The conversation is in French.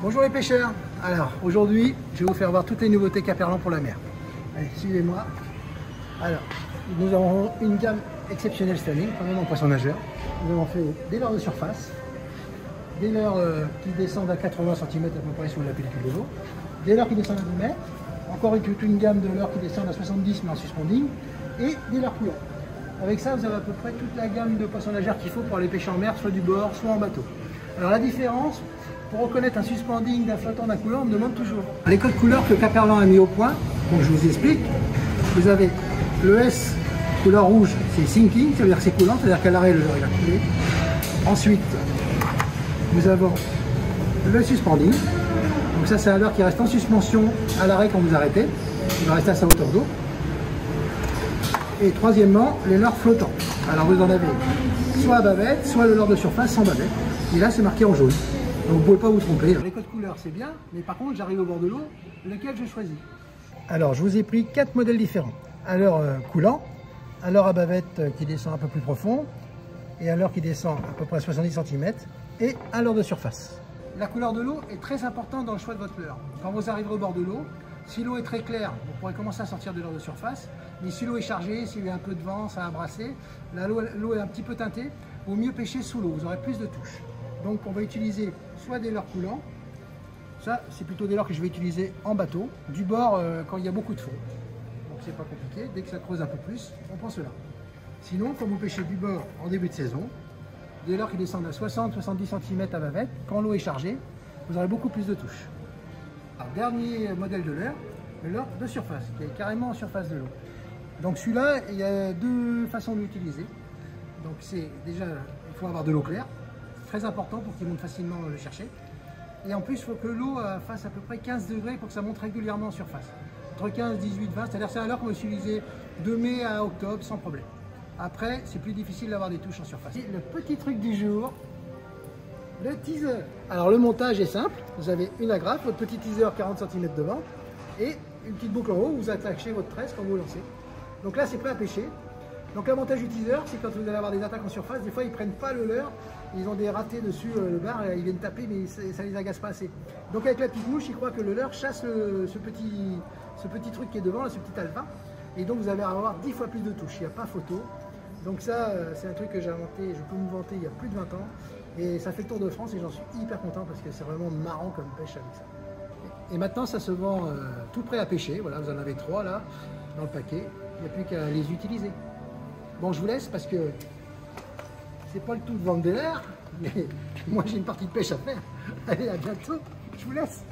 Bonjour les pêcheurs. Alors aujourd'hui je vais vous faire voir toutes les nouveautés Caperlan pour la mer. Allez, suivez-moi. Alors nous avons une gamme exceptionnelle cette année, quand même en poisson nageur. Nous avons fait des leurres de surface, des leurres qui descendent à 80 cm à peu près sur la pellicule de l'eau, des leurres qui descendent à 10 mètres, encore toute une gamme de leurres qui descendent à 70 mais en suspending, et des leurres coulants. Avec ça, vous avez à peu près toute la gamme de poissons nageurs qu'il faut pour aller pêcher en mer, soit du bord, soit en bateau. Alors la différence, pour reconnaître un suspending, d'un flottant, d'un coulant, on me demande toujours. Les codes couleurs que Caperlan a mis au point, donc je vous explique. Vous avez le S couleur rouge, c'est sinking, ça veut dire que c'est coulant, c'est-à-dire qu'à l'arrêt le leurre il va couler. Ensuite, nous avons le suspending. Donc ça c'est un leurre qui reste en suspension à l'arrêt quand vous arrêtez. Il va rester à sa hauteur d'eau. Et troisièmement, les leurres flottants. Alors vous en avez soit à bavette, soit le leurre de surface sans bavette. Et là c'est marqué en jaune. Donc vous ne pouvez pas vous tromper. Les codes couleurs c'est bien, mais par contre j'arrive au bord de l'eau, lequel je choisis? Alors je vous ai pris 4 modèles différents. À leurre coulant, à leurre à bavette qui descend un peu plus profond, et à leurre qui descend à peu près à 70 cm, et à leurre de surface. La couleur de l'eau est très importante dans le choix de votre leurre. Quand vous arriverez au bord de l'eau, si l'eau est très claire, vous pourrez commencer à sortir de leurre de surface. Mais si l'eau est chargée, s'il y a un peu de vent, ça va brasser, l'eau est un petit peu teintée, il vaut mieux pêcher sous l'eau, vous aurez plus de touches. Donc on va utiliser soit des leurres coulants, ça c'est plutôt des leurres que je vais utiliser en bateau, du bord quand il y a beaucoup de fond. Donc c'est pas compliqué, dès que ça creuse un peu plus, on prend cela. Sinon, quand vous pêchez du bord en début de saison, des leurres qui descendent à 60-70 cm à bavette, quand l'eau est chargée, vous aurez beaucoup plus de touches. Alors, dernier modèle de leurre, le leurre de surface, qui est carrément en surface de l'eau. Donc celui-là, il y a deux façons de l'utiliser. Donc c'est déjà, il faut avoir de l'eau claire, très important pour qu'il monte facilement le chercher. Et en plus, il faut que l'eau fasse à peu près 15 degrés pour que ça monte régulièrement en surface. Entre 15, 18, 20, c'est-à-dire c'est un leurre qu'on va utiliser de mai à octobre sans problème. Après, c'est plus difficile d'avoir des touches en surface. Et le petit truc du jour, le teaser. Alors le montage est simple, vous avez une agrafe, votre petit teaser 40 cm devant et une petite boucle en haut où vous attachez votre tresse quand vous lancez. Donc là c'est prêt à pêcher. Donc l'avantage du teaser, c'est quand vous allez avoir des attaques en surface, des fois ils prennent pas le leurre, ils ont des ratés dessus le bar, ils viennent taper mais ça les agace pas assez. Donc avec la petite mouche, ils croient que le leurre chasse ce petit truc qui est devant, ce petit alpha, et donc vous allez avoir 10 fois plus de touches, il n'y a pas photo. Donc ça c'est un truc que j'ai inventé, je peux me vanter il y a plus de 20 ans. Et ça fait le tour de France et j'en suis hyper content parce que c'est vraiment marrant comme pêche avec ça. Et maintenant ça se vend tout prêt à pêcher. Voilà, vous en avez 3 là dans le paquet. Il n'y a plus qu'à les utiliser. Bon, je vous laisse parce que c'est pas le tout de vendre des leurres, mais moi j'ai une partie de pêche à faire. Allez, à bientôt. Je vous laisse.